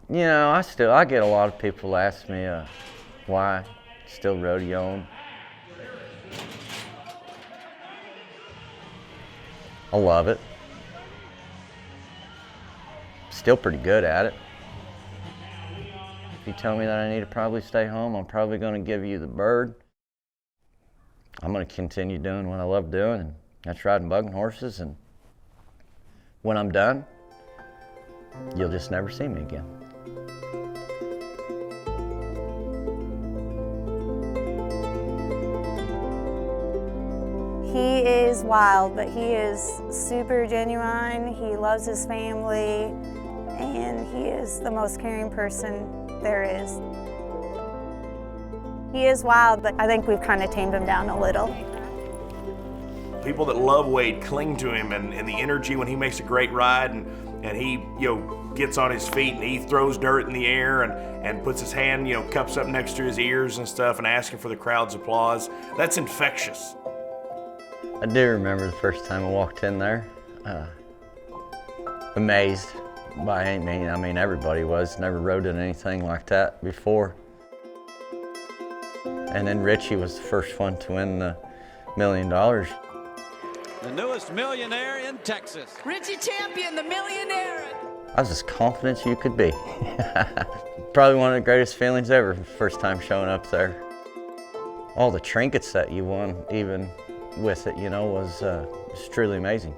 You know, I get a lot of people ask me why still rodeoing. I love it. Still pretty good at it. If you tell me that I need to probably stay home, I'm probably going to give you the bird. I'm going to continue doing what I love doing, and that's riding bucking horses. And when I'm done, you'll just never see me again. He is wild, but he is super genuine. He loves his family, and he is the most caring person there is. He is wild, but I think we've kind of tamed him down a little. People that love Wade cling to him, and the energy when he makes a great ride, and he gets on his feet and he throws dirt in the air and puts his hand, cups up next to his ears and stuff and asking for the crowd's applause. That's infectious. I do remember the first time I walked in there, amazed by me. I mean, everybody was, never rode in anything like that before. And then Richie was the first one to win the $1 million. The newest millionaire in Texas. Richie Champion, the millionaire. I was as confident as you could be. Probably one of the greatest feelings ever, first time showing up there. All the trinkets that you won, even with it, was truly amazing.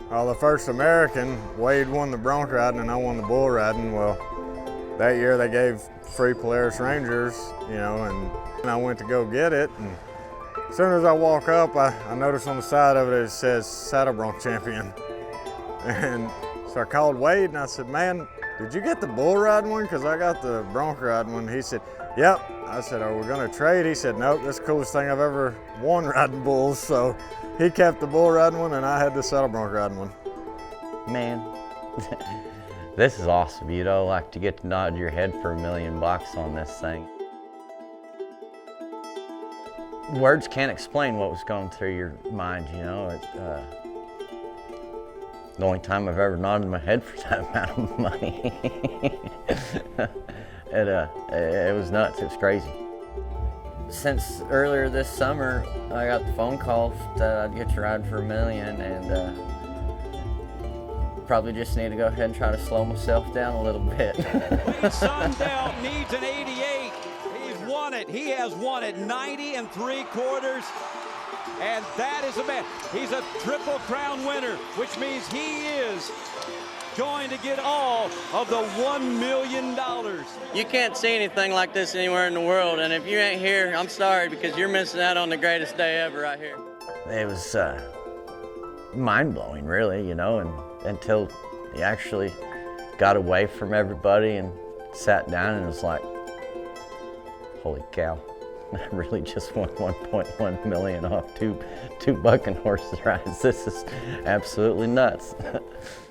Well, the first American, Wade won the bronc riding and I won the bull riding. Well, that year they gave free Polaris Rangers, and I went to go get it. And as soon as I walk up, I noticed on the side of it says Saddle Bronc Champion. And so I called Wade and I said, man, did you get the bull riding one? Because I got the bronc riding one. He said, yep. I said, are we going to trade? He said, nope, that's the coolest thing I've ever won riding bulls. So he kept the bull riding one and I had the saddle bronc riding one. Man, this is awesome, like to get to nod your head for $1 million on this thing. Words can't explain what was going through your mind, the only time I've ever nodded my head for that amount of money. It was nuts, it was crazy. Since earlier this summer, I got the phone call that I'd get to ride for $1 million, and probably just need to go ahead and try to slow myself down a little bit. Wade Sundell needs an 88. He's won it. He has won it 90 3/4. And that is a man. He's a Triple Crown winner, which means he is going to get all of the $1 million. You can't see anything like this anywhere in the world, and if you ain't here, I'm sorry, because you're missing out on the greatest day ever right here. It was mind-blowing, really, and until he actually got away from everybody and sat down and was like, holy cow, I really just won $1.1 million off two bucking horse rides. This is absolutely nuts.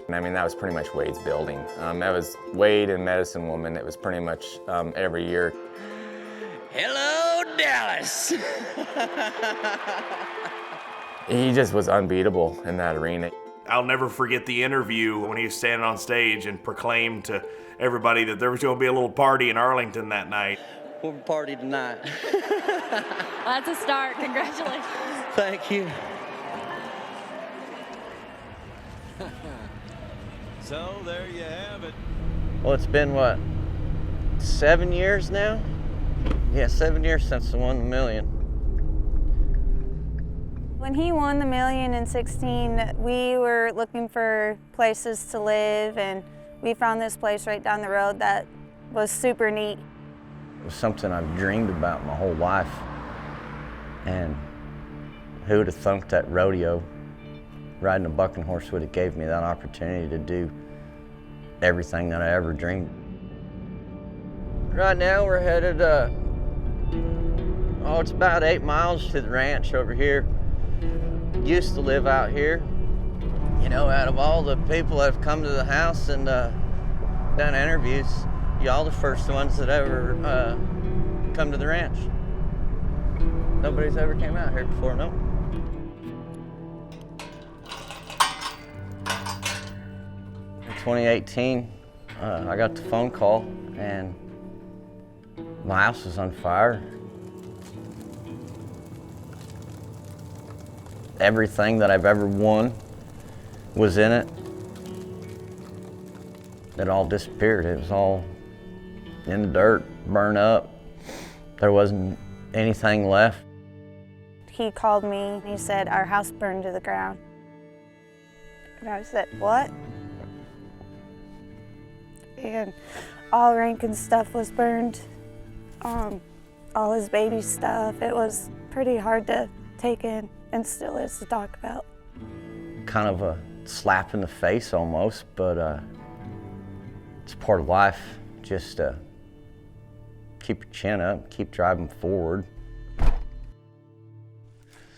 I mean, that was pretty much Wade's building. That was Wade and Medicine Woman. It was pretty much every year. Hello, Dallas. He just was unbeatable in that arena. I'll never forget the interview when he was standing on stage and proclaimed to everybody that there was going to be a little party in Arlington that night. We'll party tonight. Well, that's a start. Congratulations. Thank you. So there you have it. Well, it's been, 7 years now? Yeah, 7 years since I won the $1 million. When he won the $1 million in 2016, we were looking for places to live, and we found this place right down the road that was super neat. It was something I've dreamed about my whole life. And who would have thunk that rodeo, riding a bucking horse, would have gave me that opportunity to do everything that I ever dreamed. Right now we're headed, it's about 8 miles to the ranch over here. Used to live out here. Out of all the people that have come to the house and done interviews, y'all the first ones that ever come to the ranch. Nobody's ever came out here before, no. In 2018, I got the phone call and my house was on fire. Everything that I've ever won was in it. It all disappeared. It was all in the dirt, burned up. There wasn't anything left. He called me and he said, our house burned to the ground. And I said, what? And all Rankin's stuff was burned. All his baby stuff. It was pretty hard to take in and still is to talk about. Kind of a slap in the face almost, but it's part of life. Just keep your chin up, keep driving forward.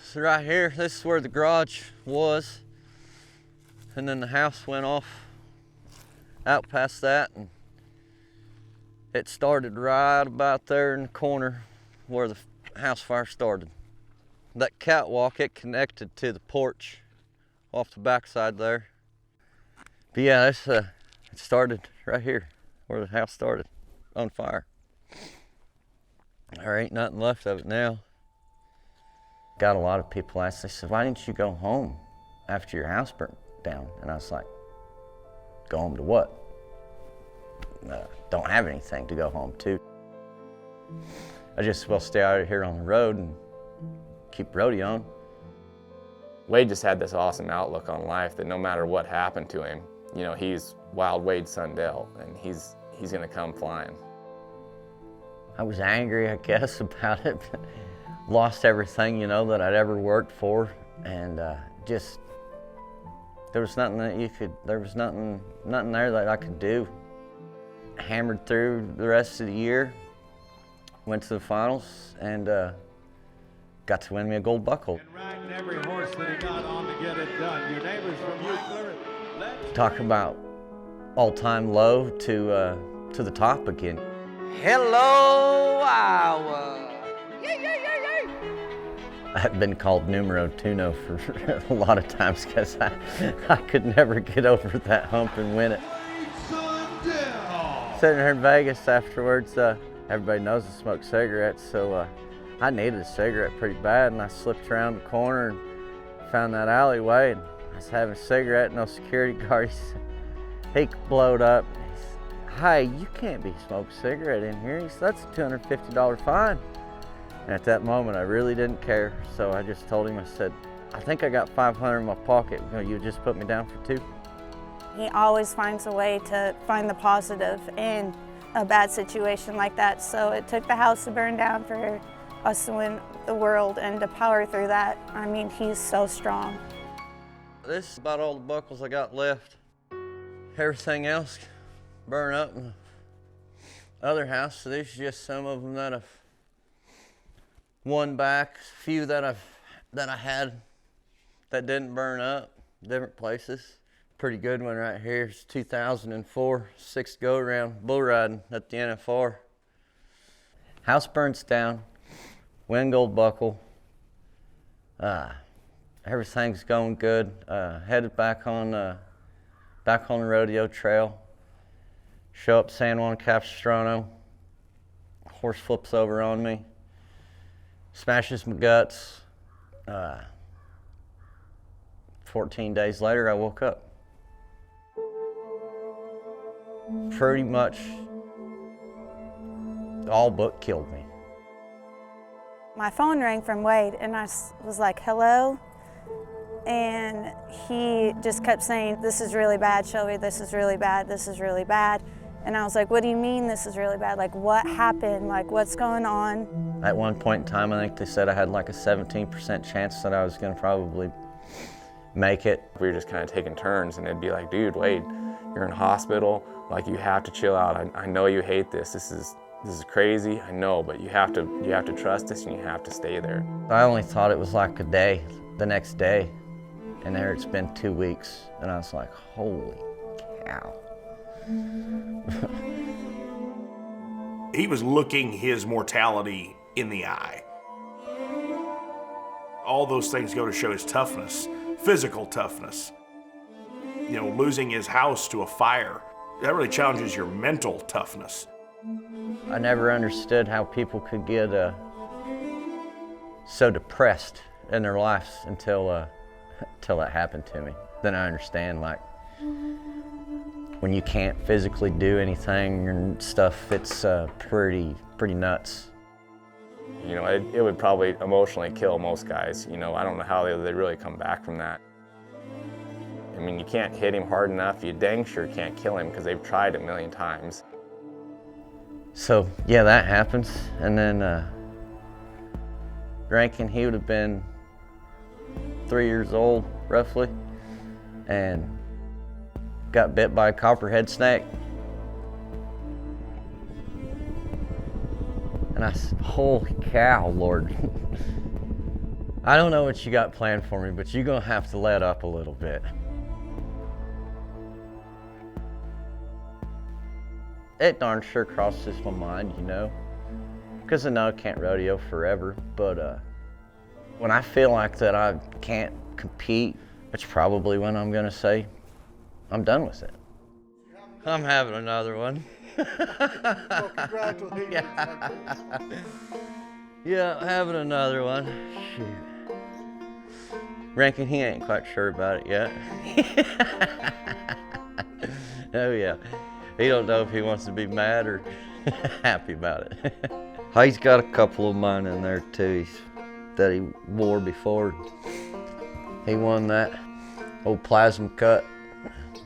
So right here, this is where the garage was. And then the house went off out past that, and it started right about there in the corner where the house fire started. That catwalk, it connected to the porch off the backside there. But yeah, it started right here where the house started on fire. There ain't nothing left of it now. Got a lot of people ask, they said, why didn't you go home after your house burnt down? And I was like, go home to what? Don't have anything to go home to. I just will stay out here on the road and keep rodeoing. Wade just had this awesome outlook on life that no matter what happened to him, you know, he's Wild Wade Sundell, and he's gonna come flying. I was angry, I guess, about it. Lost everything, you know, that I'd ever worked for, and just there was nothing that there was nothing there that I could do. Hammered through the rest of the year, went to the finals, and got to win me a gold buckle. And riding every horse that he got on to get it done. Your neighbors from Euclid. Talk about all-time low to the top again. Hello, Iowa. I've been called numero uno for a lot of times because I could never get over that hump and win it. Sitting here in Vegas afterwards, everybody knows I smoke cigarettes, so I needed a cigarette pretty bad, and I slipped around the corner and found that alleyway, and I was having a cigarette, no security guard. He blowed up. He said, hey, you can't be smoking a cigarette in here. He said, that's a $250 fine. And at that moment, I really didn't care, so I just told him, I said, I think I got $500 in my pocket. You just put me down for $2. He always finds a way to find the positive in a bad situation like that. So it took the house to burn down for us to win the world and to power through that. I mean, he's so strong. This is about all the buckles I got left. Everything else burned up in the other house. So these are just some of them that I've won back. A few that I had that didn't burn up, different places. Pretty good one right here. It's 2004, 6th go-around bull riding at the NFR. House burns down, win gold buckle. Everything's going good. Headed back on the rodeo trail. Show up San Juan Capistrano. Horse flips over on me, smashes my guts. 14 days later, I woke up. Pretty much all but killed me. My phone rang from Wade, and I was like, hello? And he just kept saying, this is really bad, Shelby, this is really bad, this is really bad. And I was like, what do you mean this is really bad? Like, what happened? Like, what's going on? At one point in time, I think they said I had like a 17% chance that I was gonna probably make it. We were just kind of taking turns, and it'd be like, dude, Wade, you're in hospital, like, you have to chill out. I know you hate this. This is crazy, I know, but you have to trust us, and you have to stay there. I only thought it was like a day, the next day, and there it's been 2 weeks, and I was like, holy cow. He was looking his mortality in the eye. All those things go to show his toughness, physical toughness. You know, losing his house to a fire, That really challenges your mental toughness. I never understood how people could get so depressed in their lives until that happened to me. Then I understand, like, when you can't physically do anything and stuff, it's pretty nuts. You know, it would probably emotionally kill most guys. You know, I don't know how they really come back from that. I mean, you can't hit him hard enough. You dang sure can't kill him because they've tried a million times. So, yeah, that happens. And then Rankin, he would have been 3 years old, roughly, and got bit by a copperhead snake. And I said, holy cow, Lord. I don't know what you got planned for me, but you're gonna have to let up a little bit. It darn sure crosses my mind, you know, because I know I can't rodeo forever, but when I feel like that I can't compete, it's probably when I'm gonna say, I'm done with it. I'm having another one. Well, congratulations. Yeah, having another one. Shoot. Rankin, he ain't quite sure about it yet. Oh yeah. He don't know if he wants to be mad or happy about it. He's got a couple of mine in there too that he wore before. He won that old plasma cut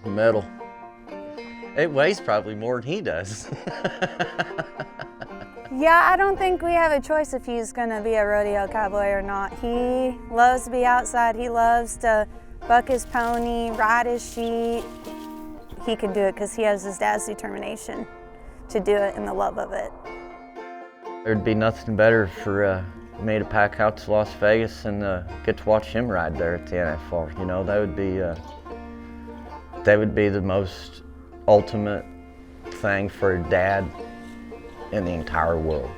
medal. It weighs probably more than he does. Yeah, I don't think we have a choice if he's gonna be a rodeo cowboy or not. He loves to be outside. He loves to buck his pony, ride his sheep. He can do it because he has his dad's determination to do it and the love of it. There'd be nothing better for me to pack out to Las Vegas and get to watch him ride there at the NFR. You know, that would be the most ultimate thing for a dad in the entire world.